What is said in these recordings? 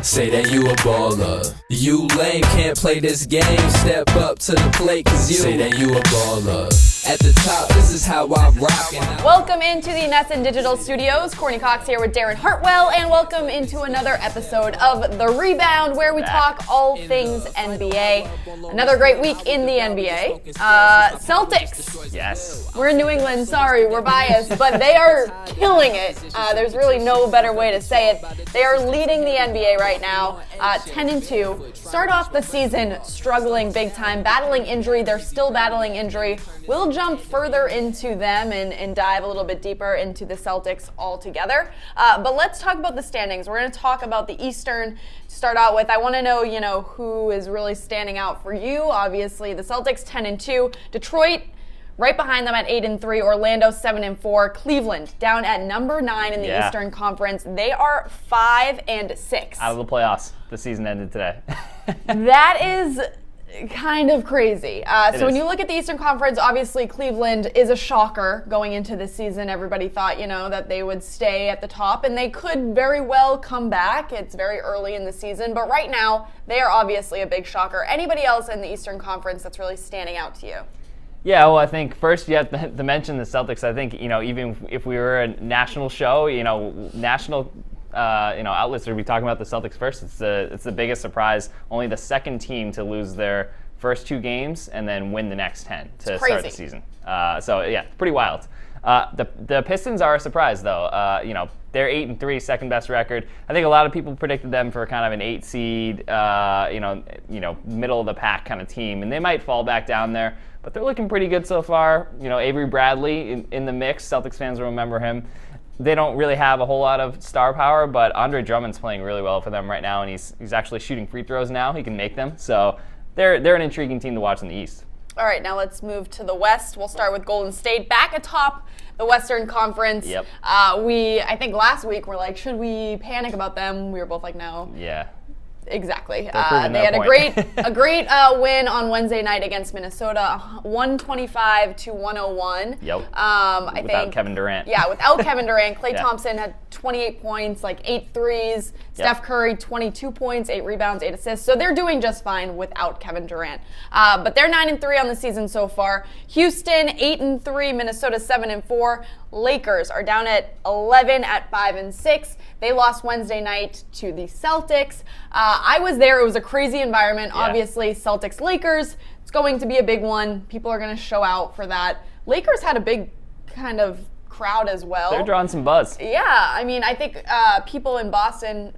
Say that you a baller. You lame, can't play this game. Step up to the plate, cause you say that you a baller. At the top, this is how I rock. Welcome into the Nesson Digital Studios. Courtney Cox here with Darren Hartwell, and welcome into another episode of The Rebound, where we talk all things NBA. Another great week in the NBA. Celtics. Yes. We're in New England, sorry, we're biased, but they are killing it. There's really no better way to say it. They are leading the NBA right now, 10-2. Start off the season struggling big time, battling injury. They're still battling injury. We'll jump further into them and dive a little bit deeper into the Celtics altogether. But let's talk about the standings. We're going to talk about the Eastern to start out with. I want to know, who is really standing out for you. Obviously, the Celtics 10-2. Detroit right behind them at 8-3. Orlando 7-4. Cleveland down at number 9 in the Eastern Conference. They are 5-6. Out of the playoffs. The season ended today. That is kind of crazy. So when you look at the Eastern Conference, obviously Cleveland is a shocker going into this season. Everybody thought, that they would stay at the top, and they could very well come back. It's very early in the season, but right now they are obviously a big shocker. Anybody else in the Eastern Conference that's really standing out to you? Yeah, well, I think first you have to mention the Celtics. I think, even if we were a national show, national outlets would be talking about the Celtics first. It's the biggest surprise. Only the second team to lose their first 2 games and then win the next 10 to start the season. Pretty wild. The Pistons are a surprise, though. They're 8-3, second best record. I think a lot of people predicted them for kind of an 8 seed, middle of the pack kind of team, and they might fall back down there. But they're looking pretty good so far. Avery Bradley in the mix. Celtics fans will remember him. They don't really have a whole lot of star power, but Andre Drummond's playing really well for them right now, and he's actually shooting free throws now. He can make them. So they're an intriguing team to watch in the East. All right, now let's move to the West. We'll start with Golden State back atop the Western Conference. Yep. I think last week we're like, should we panic about them? We were both like, no. Yeah. Exactly. They had a great win on Wednesday night against Minnesota, 125-101. Yep. Without Kevin Durant. Yeah, without Kevin Durant. Klay Thompson had 28 points, 8 threes. Steph Curry, 22 points, 8 rebounds, 8 assists. So they're doing just fine without Kevin Durant. But they're 9-3 on the season so far. Houston, 8-3. Minnesota, 7-4. Lakers are down at 11 at 5-6. They lost Wednesday night to the Celtics. I was there. It was a crazy environment. Yeah. Obviously, Celtics Lakers. It's going to be a big one. People are going to show out for that. Lakers had a big kind of crowd as well. They're drawing some buzz. Yeah, I think people in Boston.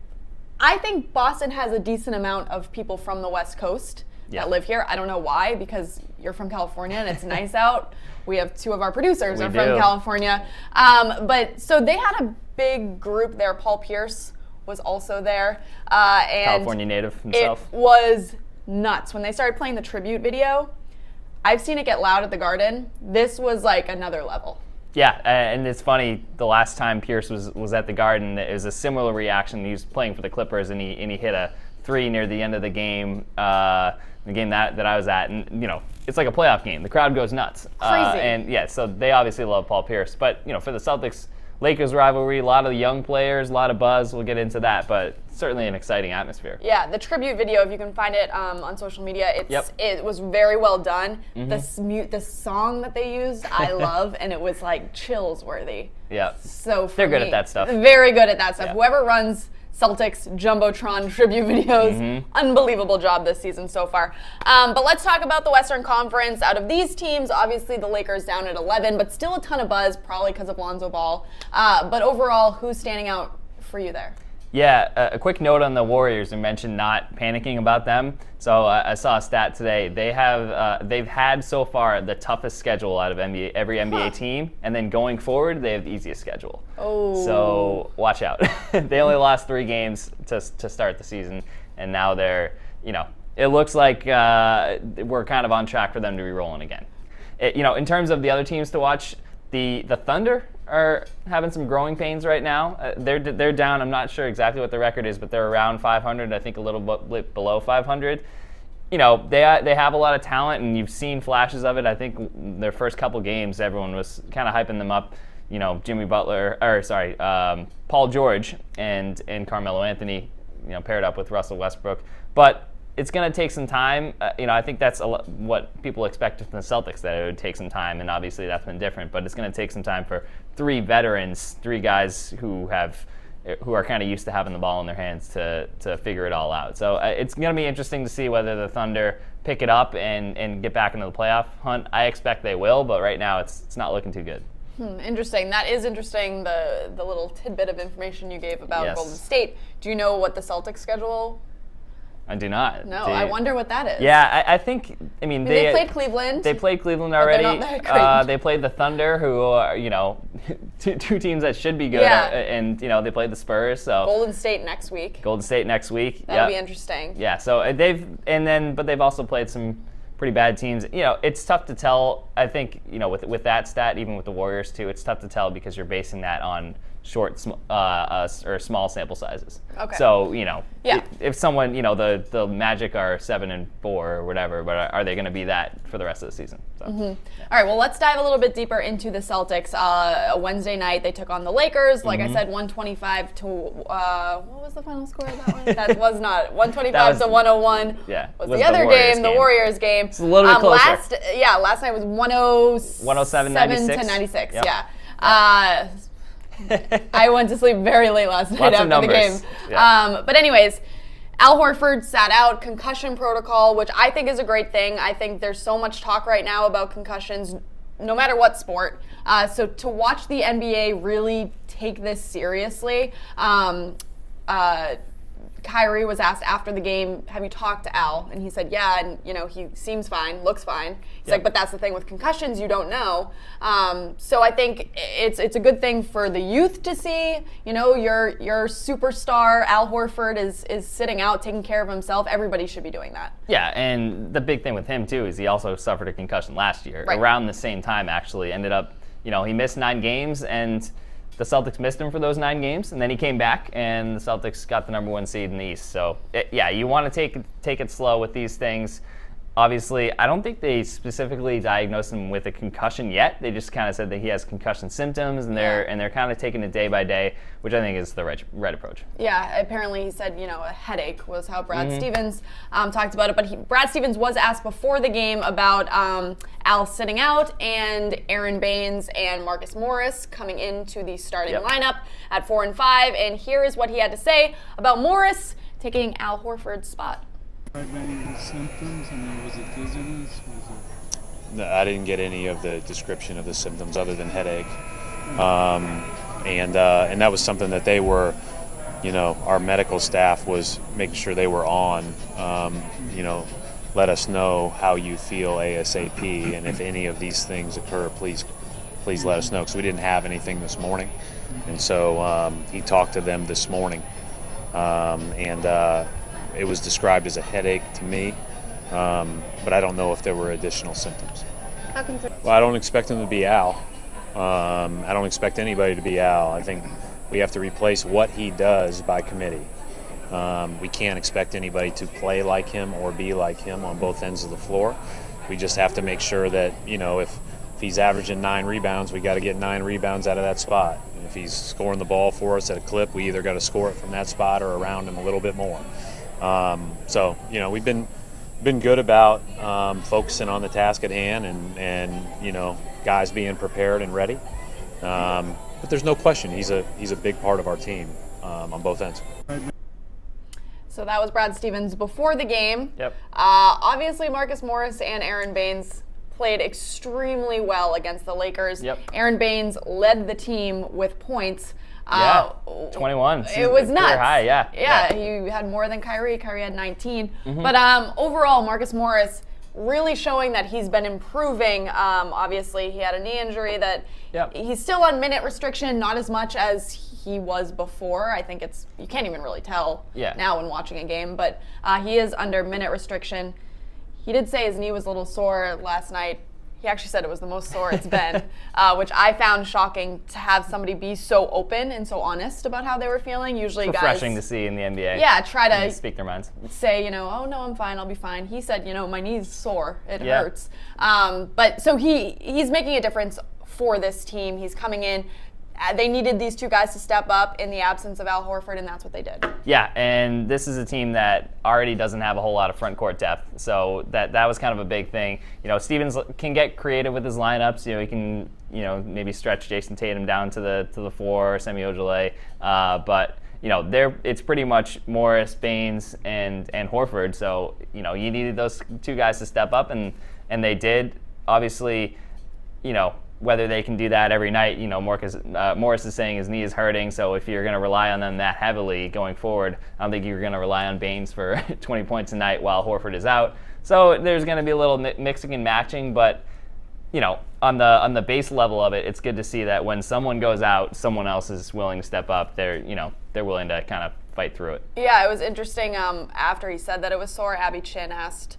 I think Boston has a decent amount of people from the West Coast that live here. I don't know why, because you're from California and it's nice out. We have 2 of our producers from California. But so they had a big group there. Paul Pierce was also there. And California native himself. It was nuts. When they started playing the tribute video, I've seen it get loud at the Garden. This was like another level. Yeah, and it's funny, the last time Pierce was at the Garden, it was a similar reaction. He was playing for the Clippers, and he hit a 3 near the end of the game, the game that I was at. And, it's like a playoff game. The crowd goes nuts. Crazy. So they obviously love Paul Pierce. But, for the Celtics, Lakers rivalry, a lot of young players, a lot of buzz. We'll get into that, but certainly an exciting atmosphere. Yeah, the tribute video, if you can find it on social media, it was very well done. Mm-hmm. The song that they used, I love, and it was like chills worthy. Yeah. So they're good at that stuff. Very good at that stuff. Yeah. Whoever runs Celtics Jumbotron tribute videos, unbelievable job this season so far. But let's talk about the Western Conference. Out of these teams, obviously the Lakers down at 11, but still a ton of buzz, probably because of Lonzo Ball. But overall, who's standing out for you there? Yeah, a quick note on the Warriors. You mentioned not panicking about them. So I saw a stat today. They've had so far the toughest schedule out of every NBA team, and then going forward, they have the easiest schedule. Oh. So watch out. They only lost 3 games to start the season, and now they're, it looks like we're kind of on track for them to be rolling again. In terms of the other teams to watch, the Thunder are having some growing pains right now. They're down. I'm not sure exactly what the record is, but they're around 500. I think a little bit below 500. They have a lot of talent, and you've seen flashes of it. I think their first couple games, everyone was kind of hyping them up. Paul George and Carmelo Anthony paired up with Russell Westbrook. But it's going to take some time. I think that's what people expected from the Celtics, that it would take some time, and obviously that's been different. But it's going to take some time for three veterans, three guys who are kind of used to having the ball in their hands to figure it all out. So it's going to be interesting to see whether the Thunder pick it up and get back into the playoff hunt. I expect they will, but right now it's not looking too good. Interesting. That is interesting, the little tidbit of information you gave about Golden State. Do you know what the Celtics schedule? I do not. No, I wonder what that is. Yeah, I think, they played Cleveland. They played Cleveland already. They're not that great. They played the Thunder, who are, two teams that should be good. Yeah. And, they played the Spurs. So Golden State next week. That'll be interesting. Yeah, so but they've also played some pretty bad teams. It's tough to tell. I think, with that stat, even with the Warriors too, it's tough to tell because you're basing that on or small sample sizes. Okay. So, if someone, the Magic are 7-4 or whatever, but are they going to be that for the rest of the season? So, All right, well, let's dive a little bit deeper into the Celtics. Wednesday night, they took on the Lakers. Like I said, 125 to, what was the final score of that one? That was not, 125 to 101 was the other game, the Warriors game. It's a little bit closer. Last night was 107 96. to 96, Yep. yeah. I went to sleep very late last night after the game. Yeah. But anyways, Al Horford sat out, concussion protocol, which I think is a great thing. I think there's so much talk right now about concussions, no matter what sport. So to watch the NBA really take this seriously, Kyrie was asked after the game, have you talked to Al? And he said, yeah, and he seems fine, looks fine. He's like, but that's the thing with concussions, you don't know. So I think it's a good thing for the youth to see, your superstar Al Horford is sitting out, taking care of himself. Everybody should be doing that. Yeah, and the big thing with him too is he also suffered a concussion last year, around the same time actually. Ended up, he missed 9 games, and the Celtics missed him for those 9 games, and then he came back, and the Celtics got the number 1 seed in the East. So, you want to take it slow with these things. Obviously, I don't think they specifically diagnosed him with a concussion yet. They just kind of said that he has concussion symptoms, and they're kind of taking it day by day, which I think is the right approach. Yeah, apparently he said, a headache was how Brad Stevens talked about it. But Brad Stevens was asked before the game about Al sitting out and Aaron Baines and Marcus Morris coming into the starting lineup at 4 and 5. And here is what he had to say about Morris taking Al Horford's spot. Any symptoms? Was it dizziness? No, I didn't get any of the description of the symptoms other than headache, and that was something that they were, our medical staff was making sure they were on. Let us know how you feel ASAP, and if any of these things occur, please let us know, because we didn't have anything this morning, and so he talked to them this morning, and. It was described as a headache to me, but I don't know if there were additional symptoms. Well, I don't expect him to be Al. I don't expect anybody to be Al. I think we have to replace what he does by committee. We can't expect anybody to play like him or be like him on both ends of the floor. We just have to make sure that, if he's averaging 9 rebounds, we got to get 9 rebounds out of that spot. And if he's scoring the ball for us at a clip, we either got to score it from that spot or around him a little bit more. So we've been good about focusing on the task at hand and guys being prepared and ready. But there's no question he's a big part of our team on both ends. So that was Brad Stevens before the game. Yep. Obviously, Marcus Morris and Aaron Baines played extremely well against the Lakers. Yep. Aaron Baines led the team with points. 21. It was nuts. High, Yeah, he had more than Kyrie. Kyrie had 19. But overall, Marcus Morris really showing that he's been improving. Obviously, he had a knee injury that he's still on minute restriction, not as much as he was before. I think you can't even really tell now when watching a game, but he is under minute restriction. He did say his knee was a little sore last night. He actually said it was the most sore it's been, which I found shocking to have somebody be so open and so honest about how they were feeling. Usually it's refreshing to see in the NBA. Yeah, try to speak their minds. Say, oh no, I'm fine, I'll be fine. He said, my knee's sore, it hurts. But so he's making a difference for this team. He's coming in they needed these two guys to step up in the absence of Al Horford, and that's what they did. Yeah, and this is a team that already doesn't have a whole lot of front court depth, so that was kind of a big thing. Stevens can get creative with his lineups. He can maybe stretch Jason Tatum down to the 4, Semi Ojeleye, but it's pretty much Morris, Baines, and Horford. So you needed those two guys to step up, and they did. Obviously, whether they can do that every night, Morris is saying his knee is hurting, so if you're going to rely on them that heavily going forward, I don't think you're going to rely on Baines for 20 points a night while Horford is out. So there's going to be a little mixing and matching, but on the base level of it, it's good to see that when someone goes out, someone else is willing to step up. They're willing to kind of fight through it. Yeah, it was interesting. After he said that it was sore, Abby Chin asked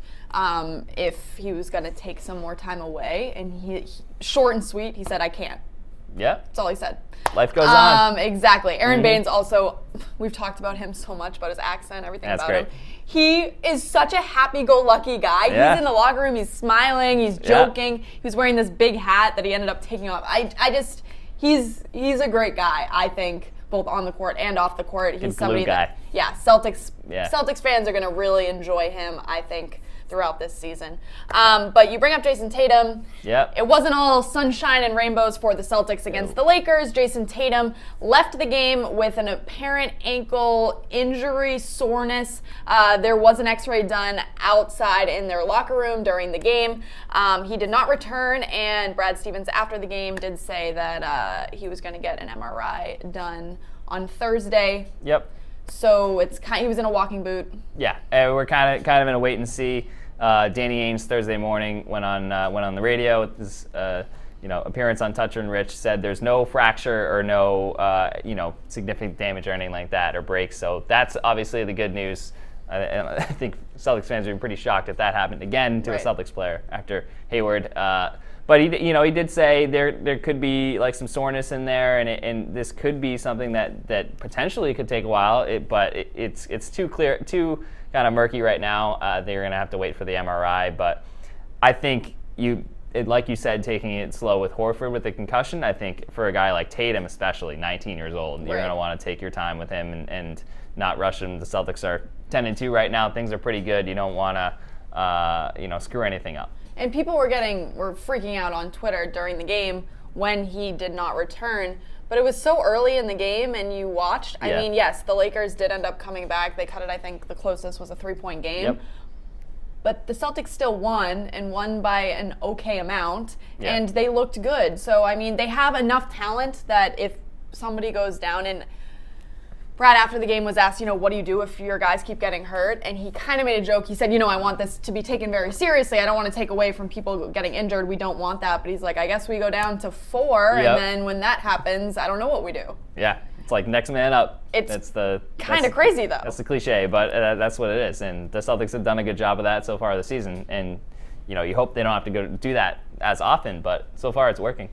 if he was going to take some more time away, and he short and sweet, he said, "I can't." Yeah. That's all he said. Life goes on. Exactly. Aaron Baines also, we've talked about him so much, about his accent, everything That's about great. him. He is such a happy-go-lucky guy. Yeah. He's in the locker room, he's smiling, he's joking. He was wearing this big hat that he ended up taking off. He's a great guy, I think, both on the court and off the court. He's somebody guy. Celtics fans are going to really enjoy him, I think, throughout this season. But you bring up Jason Tatum. Yep. It wasn't all sunshine and rainbows for the Celtics against the Lakers. Jason Tatum left the game with an apparent ankle injury, soreness. There was an x-ray done outside in their locker room during the game. He did not return, and Brad Stevens after the game did say that he was going to get an MRI done on Thursday. Yep. So he was in a walking boot. Yeah, we're kind of in a wait and see. Danny Ainge Thursday morning went on the radio with his appearance on Toucher and Rich, said there's no fracture or no significant damage or anything like that or breaks. So that's obviously the good news. I think Celtics fans would be pretty shocked if that happened again to a Celtics player after Hayward. But he did say there could be like some soreness in there, and this could be something that potentially could take a while. It's too kind of murky right now. They're going to have to wait for the MRI, but I think like you said, taking it slow with Horford with the concussion. I think for a guy like Tatum, especially 19 years old, you're going to want to take your time with him and not rush him. The Celtics are 10-2 right now. Things are pretty good. You don't want to screw anything up. And people were freaking out on Twitter during the game when he did not return. But it was so early in the game, and you watched. I mean, yes, the Lakers did end up coming back. They cut it, I think the closest was a 3-point game. Yep. But the Celtics still won, and won by an okay amount, Yeah. and they looked good. So, I mean, they have enough talent that if somebody goes down, and Brad, after the game, was asked, what do you do if your guys keep getting hurt? And he kind of made a joke. He said, I want this to be taken very seriously. I don't want to take away from people getting injured. We don't want that. But he's like, I guess we go down to 4, Yep. and then when that happens, I don't know what we do. Yeah, it's like next man up. It's kind of crazy, though. That's the cliche, but that's what it is. And the Celtics have done a good job of that so far this season. And you hope they don't have to go do that as often, but so far it's working.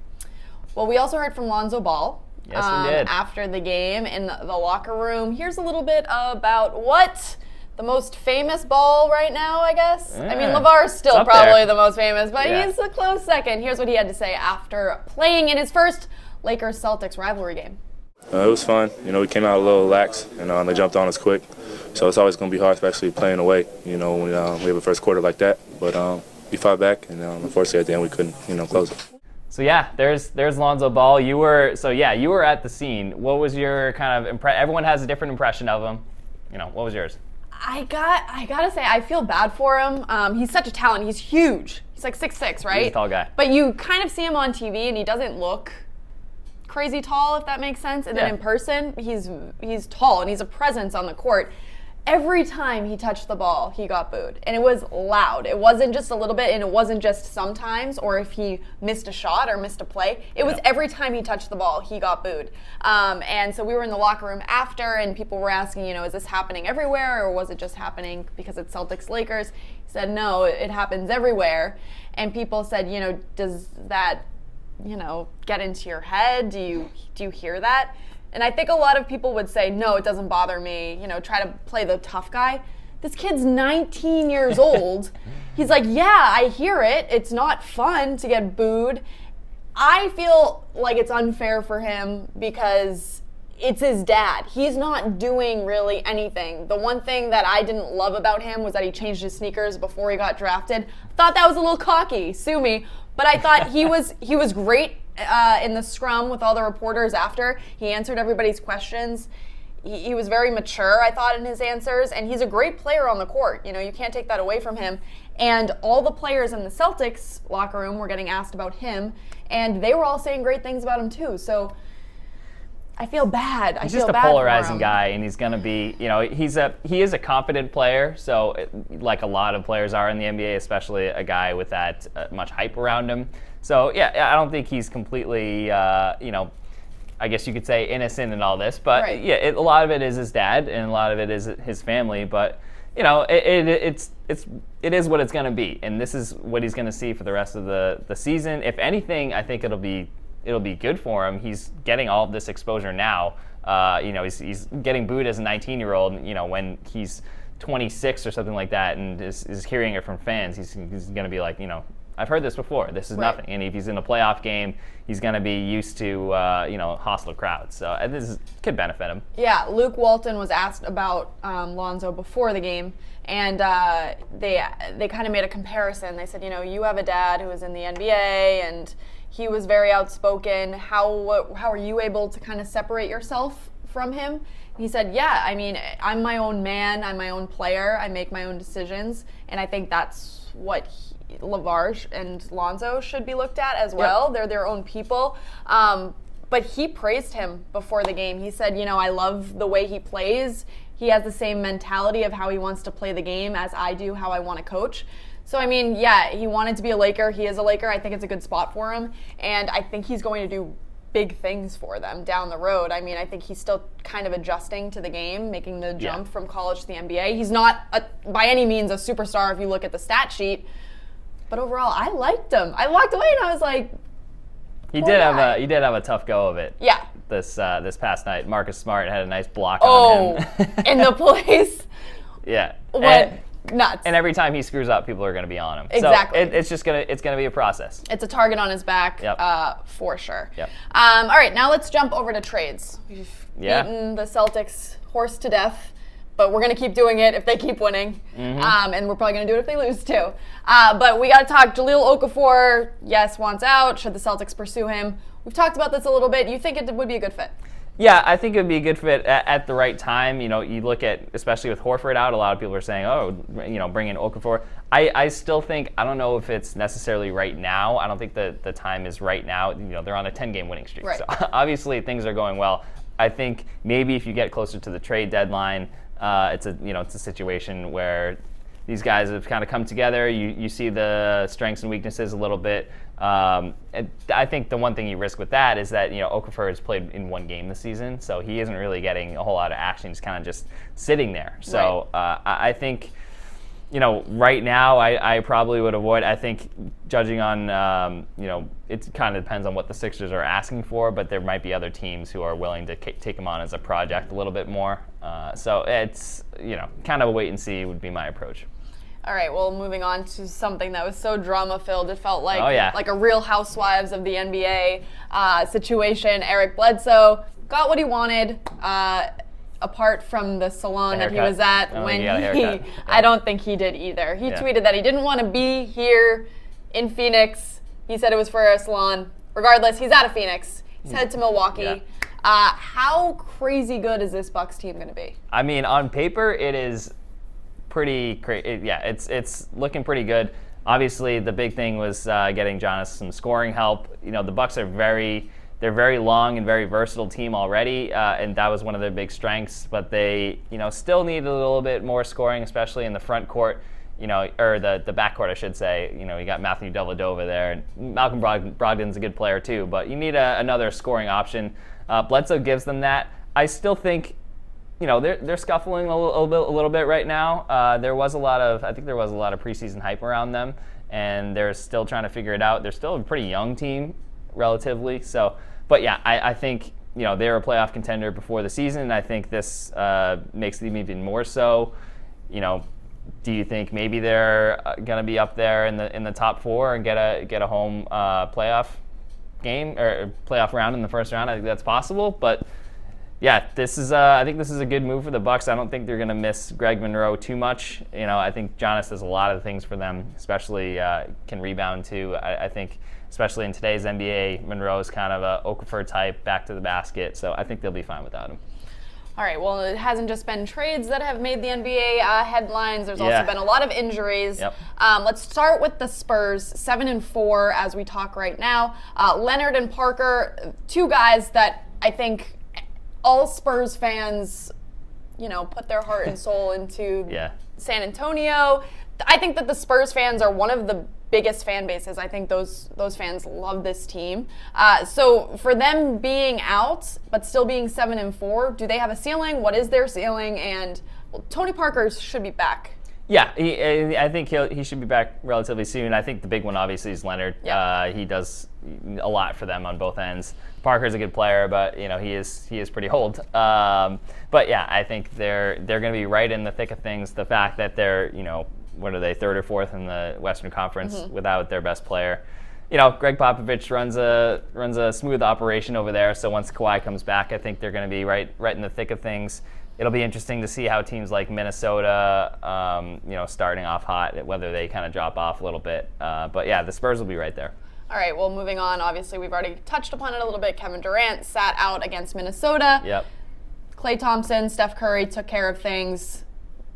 Well, we also heard from Lonzo Ball. Yes, we did. After the game in the locker room. Here's a little bit about what the most famous Ball right now, I guess. Yeah. I mean, LeVar's still probably there. the most famous, but Yeah. he's a close second. Here's what he had to say after playing in his first Lakers-Celtics rivalry game. It was fun. We came out a little lax, and they jumped on us quick. So it's always going to be hard, especially playing away, when we have a first quarter like that. But we fought back, and unfortunately at the end we couldn't, close it. So yeah, there's Lonzo Ball. You were at the scene. What was your kind of everyone has a different impression of him. What was yours? I gotta say, I feel bad for him. He's such a talent. He's huge. He's like 6'6", right? He's a tall guy. But you kind of see him on TV, and he doesn't look crazy tall, if that makes sense. And then in person, he's tall, and he's a presence on the court. Every time he touched the ball, he got booed. And it was loud. It wasn't just a little bit, and it wasn't just sometimes, or if he missed a shot or missed a play. It was every time he touched the ball, he got booed. And so we were in the locker room after, and people were asking, is this happening everywhere, or was it just happening because it's Celtics Lakers? He said, no, it happens everywhere. And people said, does that, get into your head? Do you hear that? And I think a lot of people would say, no, it doesn't bother me, try to play the tough guy. This kid's 19 years old. He's like, yeah, I hear it. It's not fun to get booed. I feel like it's unfair for him because it's his dad. He's not doing really anything. The one thing that I didn't love about him was that he changed his sneakers before he got drafted. Thought that was a little cocky. Sue me. But I thought he was great in the scrum with all the reporters after. He answered everybody's questions. He was very mature, I thought, in his answers, and he's a great player on the court. You know, you can't take that away from him. And all the players in the Celtics locker room were getting asked about him, and they were all saying great things about him too. So I feel bad. He's just a polarizing guy, and he's going to be, you know, he is a confident player. So, like a lot of players are in the NBA, especially a guy with that much hype around him. So, yeah, I don't think he's completely, you know, I guess you could say innocent in all this. But right. Yeah, a lot of it is his dad, and a lot of it is his family. But you know, it is what it's going to be, and this is what he's going to see for the rest of the season. If anything, I think it'll be good for him. He's getting all of this exposure now. You know, he's getting booed as a 19-year-old. You know, when he's 26 or something like that, and is hearing it from fans, he's going to be like, you know, I've heard this before. This is right. nothing. And if he's in a playoff game, he's going to be used to you know, hostile crowds. So this could benefit him. Yeah, Luke Walton was asked about Lonzo before the game, and they kind of made a comparison. They said, you know, you have a dad who was in the NBA, and he was very outspoken. How are you able to kind of separate yourself from him? And he said, yeah, I mean, I'm my own man. I'm my own player. I make my own decisions, and I think that's what LaVarge and Lonzo should be looked at as well. Yep. They're their own people. But he praised him before the game. He said, you know, I love the way he plays. He has the same mentality of how he wants to play the game as I do, how I want to coach. So, I mean, yeah, he wanted to be a Laker. He is a Laker. I think it's a good spot for him. And I think he's going to do big things for them down the road. I mean, I think he's still kind of adjusting to the game, making the jump from college to the NBA. He's not, by any means, a superstar if you look at the stat sheet. But overall, I liked him. I walked away and I was like, he did have a tough go of it. Yeah. This past night, Marcus Smart had a nice block on him. In the place. Yeah. Nuts. And every time he screws up, people are going to be on him. Exactly. So it's gonna be a process. It's a target on his back, for sure. Yep. All right, now let's jump over to trades. We've beaten the Celtics horse to death, but we're going to keep doing it if they keep winning. Mm-hmm. And we're probably going to do it if they lose too. But we got to talk. Jahlil Okafor, yes, wants out. Should the Celtics pursue him? We've talked about this a little bit. You think it would be a good fit? Yeah, I think it would be a good fit at the right time. You know, you look at, especially with Horford out, a lot of people are saying, oh, you know, bring in Okafor. I still think, I don't know if it's necessarily right now. I don't think the time is right now. You know, they're on a 10-game winning streak. Right. So obviously things are going well. I think maybe if you get closer to the trade deadline, it's a situation where these guys have kind of come together. You see the strengths and weaknesses a little bit. And I think the one thing you risk with that is that, you know, Okafor has played in one game this season, so he isn't really getting a whole lot of action. He's kind of just sitting there. So I think, you know, right now I probably would avoid. I think judging on, you know, it kind of depends on what the Sixers are asking for, but there might be other teams who are willing to take him on as a project a little bit more. So it's, you know, kind of a wait and see would be my approach. All right, well, moving on to something that was so drama-filled. It felt like like a Real Housewives of the NBA situation. Eric Bledsoe got what he wanted, apart from the salon that he was at when I don't think he did either. He tweeted that he didn't want to be here in Phoenix. He said it was for a salon. Regardless, he's out of Phoenix. He's headed to Milwaukee. Yeah. How crazy good is this Bucks team going to be? I mean, on paper, it is pretty crazy. Yeah, it's looking pretty good. Obviously, the big thing was getting Giannis some scoring help. You know, the Bucks are they're very long and very versatile team already, and that was one of their big strengths. But they, you know, still need a little bit more scoring, especially in the front court. You know, or the back court, I should say. You know, you got Matthew Dellavedova there, and Malcolm Brogdon's a good player too. But you need another scoring option. Bledsoe gives them that. I still think, you know, they're scuffling a little bit right now. I think there was a lot of preseason hype around them, and they're still trying to figure it out. They're still a pretty young team, relatively. So, but yeah, I think, you know, they were a playoff contender before the season, and I think this makes them even more so. You know, do you think maybe they're going to be up there in the top four and get a home playoff? game or playoff round in the first round. I think that's possible, but yeah, I think this is a good move for the Bucks. I don't think they're going to miss Greg Monroe too much. I think Giannis does a lot of things for them, especially can rebound too. I think, especially in today's NBA, Monroe is kind of a Okafor type, back to the basket. So I think they'll be fine without him. All right, well, it hasn't just been trades that have made the NBA headlines. There's also been a lot of injuries. Yep. Let's start with the Spurs, 7-4 as we talk right now. Leonard and Parker, two guys that I think all Spurs fans, put their heart and soul into San Antonio. I think that the Spurs fans are one of the biggest fan bases. I think those fans love this team. So for them being out, but still being 7-4, do they have a ceiling? What is their ceiling? And Tony Parker should be back. Yeah, I think he should be back relatively soon. I think the big one, obviously, is Leonard. Yeah. He does a lot for them on both ends. Parker's a good player, but he is pretty old. But yeah, I think they're going to be right in the thick of things. The fact that they're what are they, third or fourth in the Western Conference without their best player. Greg Popovich runs a smooth operation over there. So once Kawhi comes back, I think they're going to be right in the thick of things. It'll be interesting to see how teams like Minnesota, starting off hot, whether they kind of drop off a little bit. But yeah, the Spurs will be right there. All right, well, moving on. Obviously, we've already touched upon it a little bit. Kevin Durant sat out against Minnesota. Yep. Klay Thompson, Steph Curry took care of things.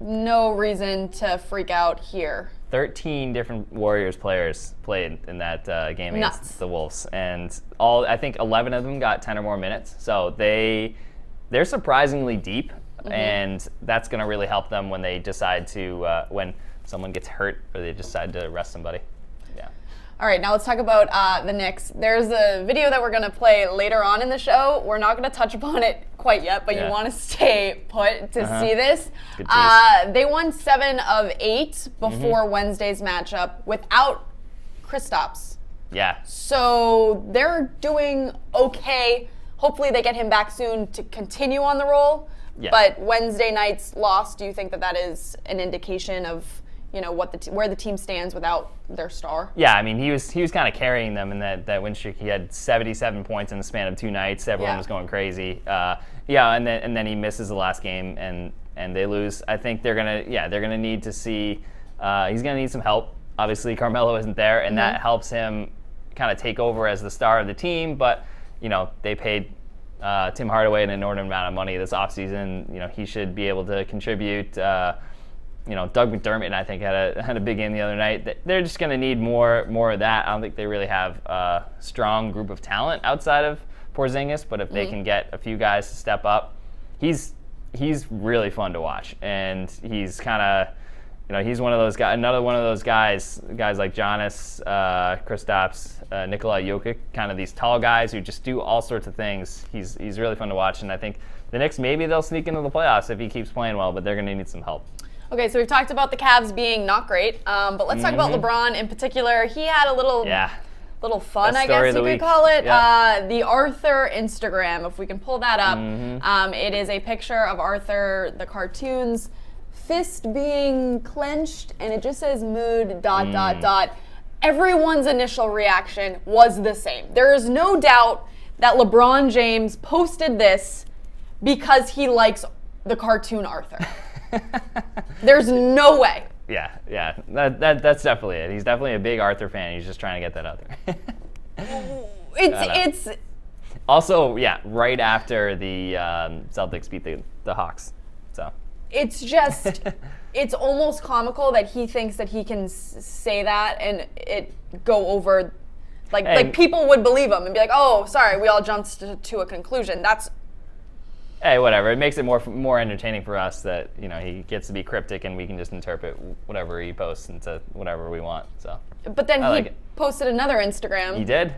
No reason to freak out here. 13 different Warriors players played in that game Nuts. against the Wolves, and I think 11 of them got 10 or more minutes. So they're surprisingly deep, and that's going to really help them when they decide to when someone gets hurt or they decide to rest somebody. Yeah. All right, now let's talk about the Knicks. There's a video that we're going to play later on in the show. We're not going to touch upon it quite yet, but you want to stay put to see this. Good tease. They won 7 of 8 before Wednesday's matchup without Kristaps. Yeah. So they're doing okay. Hopefully they get him back soon to continue on the roll. Yeah. But Wednesday night's loss, do you think that is an indication of where the team stands without their star? Yeah, I mean, he was kind of carrying them in that win streak. He had 77 points in the span of 2 nights. Everyone was going crazy. And then he misses the last game and they lose. I think they're gonna need to see. He's gonna need some help. Obviously, Carmelo isn't there, and that helps him kind of take over as the star of the team. But they paid Tim Hardaway an inordinate amount of money this offseason. He should be able to contribute. Doug McDermott, I think, had a big game the other night. They're just going to need more of that. I don't think they really have a strong group of talent outside of Porzingis, but if they can get a few guys to step up, he's really fun to watch. And he's kind of, he's one of those guys, another one of those guys like Giannis, Kristaps, Nikola Jokic, kind of these tall guys who just do all sorts of things. He's really fun to watch, and I think the Knicks, maybe they'll sneak into the playoffs if he keeps playing well, but they're going to need some help. Okay, so we've talked about the Cavs being not great, but let's talk about LeBron in particular. He had a little fun, I guess you could call it. Yeah. The Arthur Instagram, if we can pull that up. It is a picture of Arthur, the cartoons, fist being clenched, and it just says mood, ... Everyone's initial reaction was the same. There is no doubt that LeBron James posted this because he likes the cartoon Arthur. There's no way. Yeah. That's definitely it. He's definitely a big Arthur fan. He's just trying to get that out there. It's also, right after the Celtics beat the Hawks. So it's just it's almost comical that he thinks that he can say that and it go over like people would believe him and be like, "Oh, sorry, we all jumped to a conclusion." That's Hey, whatever. It makes it more entertaining for us that he gets to be cryptic and we can just interpret whatever he posts into whatever we want. So. But then he posted another Instagram. He did?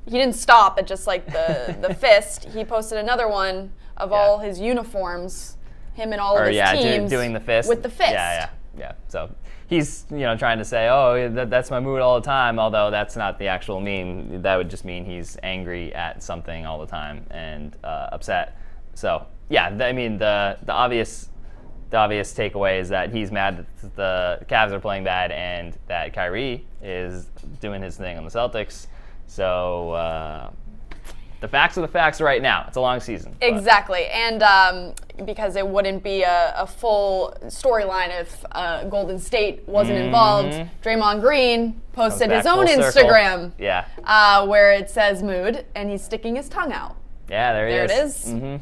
He didn't stop at just like the fist. He posted another one of all his uniforms, him and all of his teams. Doing the fist. With the fist. Yeah. So he's trying to say, oh, that's my mood all the time. Although that's not the actual meme. That would just mean he's angry at something all the time and upset. So I mean the obvious takeaway is that he's mad that the Cavs are playing bad and that Kyrie is doing his thing on the Celtics. So the facts are the facts right now. It's a long season. Exactly. And because it wouldn't be a full storyline if Golden State wasn't involved, Draymond Green posted his own Instagram where it says mood, and he's sticking his tongue out. Yeah, there it is. Mm-hmm.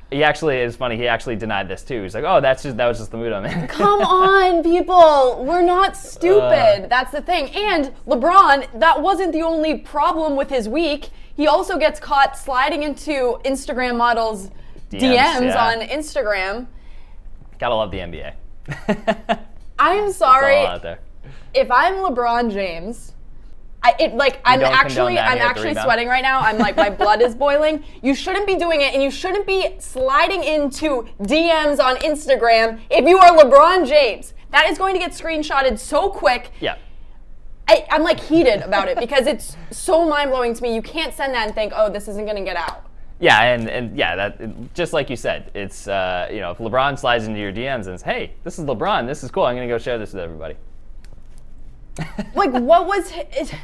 He actually, it's funny, he actually denied this too. He's like, oh, that was just the mood I'm in. Come on, people. We're not stupid. That's the thing. And LeBron, that wasn't the only problem with his week. He also gets caught sliding into Instagram models' DMs on Instagram. Gotta love the NBA. I'm sorry. It's all out there. If I'm LeBron James, I'm actually sweating right now. I'm like, my blood is boiling. You shouldn't be doing it, and you shouldn't be sliding into DMs on Instagram if you are LeBron James. That is going to get screenshotted so quick. Yeah. I'm like heated about it because it's so mind-blowing to me. You can't send that and think, oh, this isn't going to get out. Yeah, and that just like you said, it's if LeBron slides into your DMs and says, hey, this is LeBron, this is cool, I'm going to go share this with everybody. Like, what was it?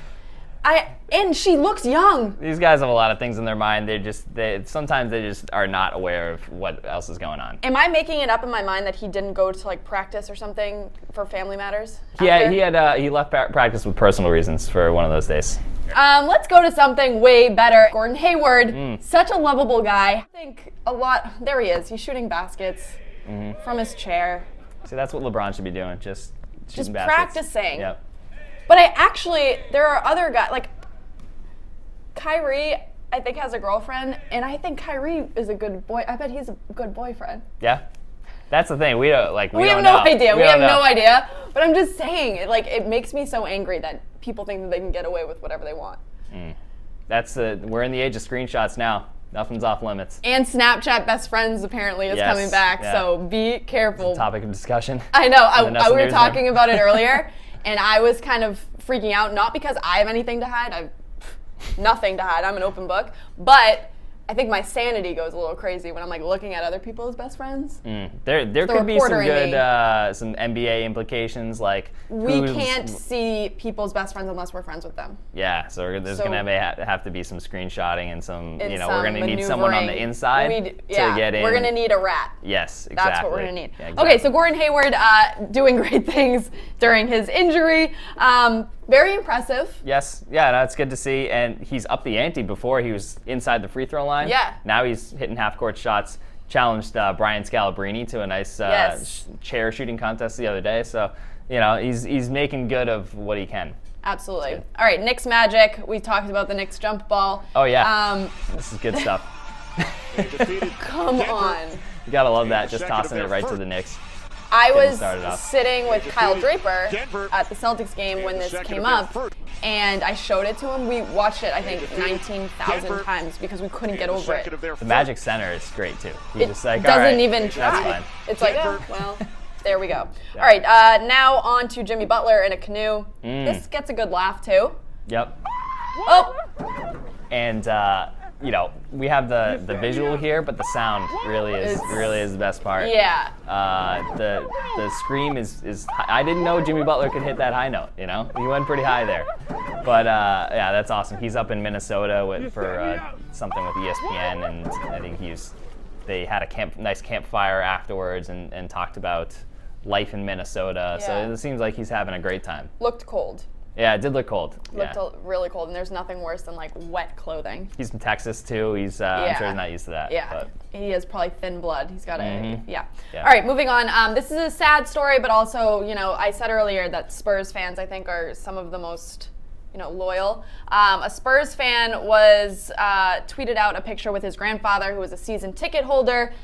And she looks young. These guys have a lot of things in their mind. Sometimes they just are not aware of what else is going on. Am I making it up in my mind that he didn't go to practice or something for family matters? He left practice with personal reasons for one of those days. Let's go to something way better. Gordon Hayward, such a lovable guy. I think there he is. He's shooting baskets from his chair. See, that's what LeBron should be doing, just shooting baskets. Practicing. Yep. But there are other guys, like Kyrie, I think has a girlfriend, and I think Kyrie is a good boy. I bet he's a good boyfriend. Yeah. That's the thing. We have no idea. We have no idea. But I'm just saying, it makes me so angry that people think that they can get away with whatever they want. We're in the age of screenshots now. Nothing's off limits. And Snapchat best friends apparently is coming back, so be careful. It's a topic of discussion. I know. We were talking about it earlier, and I was kind of freaking out, not because I have anything to hide. I've nothing to hide. I'm an open book. But I think my sanity goes a little crazy when I'm looking at other people's best friends. There could be some good some NBA implications, we can't see people's best friends unless we're friends with them. Yeah, so there's going to have to be some screenshotting and some we're going to need someone on the inside to get in. We're going to need a rat. Yes, exactly. That's what we're going to need. Yeah, exactly. Okay, so Gordon Hayward doing great things during his injury. Very impressive. Yes, yeah, it's good to see. And he's up the ante. Before he was inside the free throw line. Yeah. Now he's hitting half-court shots. Challenged Brian Scalabrine to a nice chair shooting contest the other day. So, he's making good of what he can. Absolutely. All right, Knicks Magic. We talked about the Knicks jump ball. Oh, yeah. This is good stuff. Come on. You got to love that, just tossing it right to the Knicks. I was sitting with Kyle Draper at the Celtics game when this came up, and I showed it to him. We watched it, I think, 19,000 times because we couldn't get over it. The Magic Center is great, too. He's just doesn't even try. That's fine. It's well, there we go. Yeah. All right, now on to Jimmy Butler in a canoe. This gets a good laugh, too. Yep. Oh! And, we have the visual here, but the sound really is the best part. Yeah. The scream is I didn't know Jimmy Butler could hit that high note. He went pretty high there. But that's awesome. He's up in Minnesota for something with ESPN, and I think they had a nice campfire afterwards and talked about life in Minnesota. Yeah. So it seems like he's having a great time. Looked cold. Yeah, it did look cold. Looked really cold, and there's nothing worse than wet clothing. He's from Texas too. I'm sure he's not used to that. Yeah, but he has probably thin blood. He's got yeah. All right, moving on. This is a sad story, but also, I said earlier that Spurs fans, I think, are some of the most, loyal. A Spurs fan was tweeted out a picture with his grandfather, who was a season ticket holder.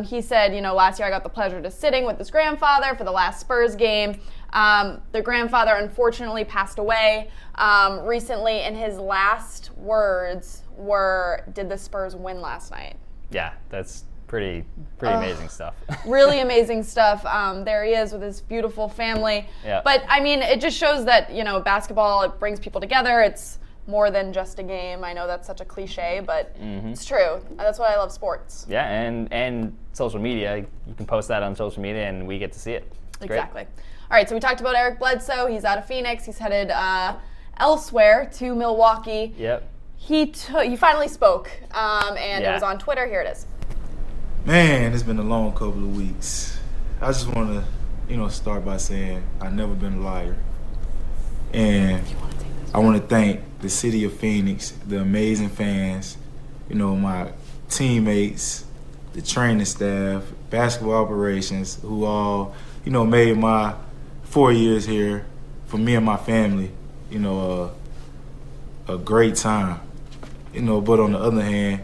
He said, last year I got the pleasure of sitting with his grandfather for the last Spurs game. The grandfather unfortunately passed away recently, and his last words were, "Did the Spurs win last night?" Yeah, that's pretty amazing stuff. Really amazing stuff. There he is with his beautiful family. Yeah. But, it just shows that, basketball, it brings people together. It's more than just a game. I know that's such a cliche, but it's true. That's why I love sports. Yeah, and social media. You can post that on social media, and we get to see it. It's exactly. Great. All right, so we talked about Eric Bledsoe. He's out of Phoenix. He's headed elsewhere to Milwaukee. Yep. He finally spoke, and it was on Twitter. Here it is. Man, it's been a long couple of weeks. I just want to, start by saying I've never been a liar. And I want to thank the city of Phoenix, the amazing fans, my teammates, the training staff, basketball operations, who all, made my 4 years here for me and my family, a great time. But on the other hand,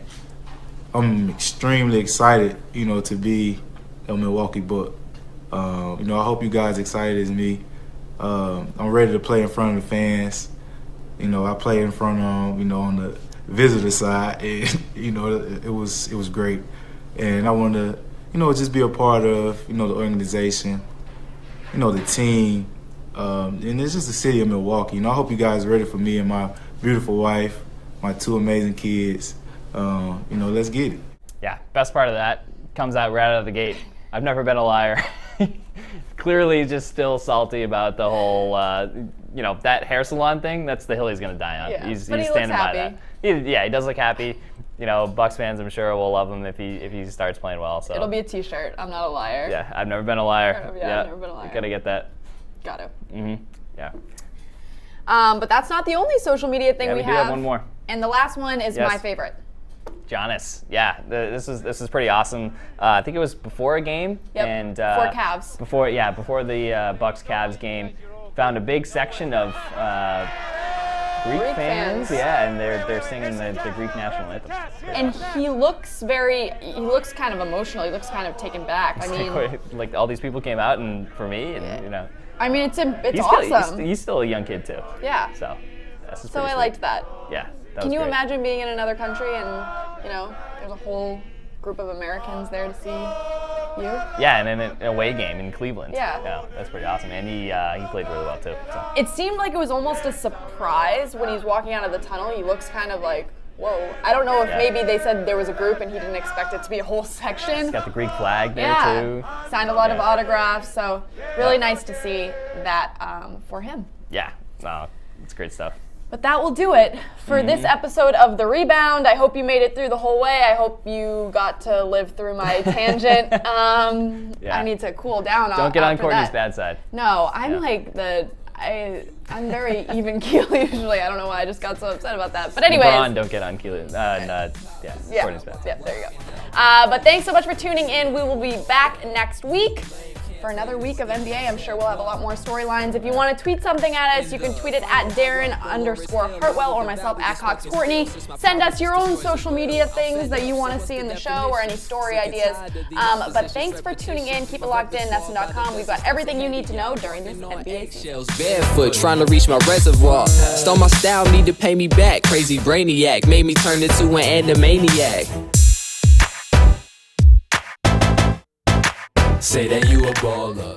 I'm extremely excited, to be a Milwaukee Buck. I hope you guys excited as me. I'm ready to play in front of the fans. I played in front of them, on the visitor side, and it was great. And I want to, just be a part of, the organization, the team, and it's just the city of Milwaukee. I hope you guys are ready for me and my beautiful wife, my 2 amazing kids. Let's get it. Yeah, best part of that comes out right out of the gate. I've never been a liar. Clearly just still salty about the whole, that hair salon thing. That's the hill he's going to die on. Yeah. He's But he standing looks by happy. that. He does look happy. Bucks fans, I'm sure, will love him if he starts playing well. So It'll be a T-shirt. I'm not a liar. yeah, I've never been a liar. Yeah, I've never been a liar. Gotta get that. Got to. Yeah. But that's not the only social media thing Yeah, we we do have one more. And the last one is Yes. my favorite. Giannis, this is pretty awesome. I think it was before a game, Yep, and before Cavs. Before the Bucks Cavs game, found a big section of Greek fans, and they're singing the Greek national anthem. And he looks kind of emotional. He looks kind of taken back. I mean, like all these people came out and for me, and I mean, it's he's awesome. He's still a young kid too. Yeah. So this is So pretty I sweet. liked that. Yeah. That Can was you great. imagine being in another country and there's a whole group of Americans there to see you? Yeah, and in an away game in Cleveland. Yeah. That's pretty awesome, and he played really well too. So. It seemed like it was almost a surprise when he's walking out of the tunnel. He looks kind of like, whoa. I don't know if maybe they said there was a group and he didn't expect it to be a whole section. He's got the Greek flag there too. Signed a lot of autographs, so really nice to see that for him. Yeah, no, it's great stuff. But that will do it for this episode of The Rebound. I hope you made it through the whole way. I hope you got to live through my tangent. I need to cool down. Don't get on after Courtney's that. bad side. No, I'm I'm very even keel usually. I don't know why I just got so upset about that. But anyways. LeBron, don't get on Courtney's bad side. Yeah, there you go. But thanks so much for tuning in. We will be back next week for another week of NBA. I'm sure we'll have a lot more storylines. If you want to tweet something at us, you can tweet it at Darren_Hartwell or myself at Cox Courtney. Send us your own social media things that you want to see in the show or any story ideas. But thanks for tuning in. Keep it locked in, Nesson.com. We've got everything you need to know during this NBA season. Barefoot, trying to reach my reservoir. Stole my style, need to pay me back. Crazy brainiac, made me turn into an animaniac. Say that you a baller.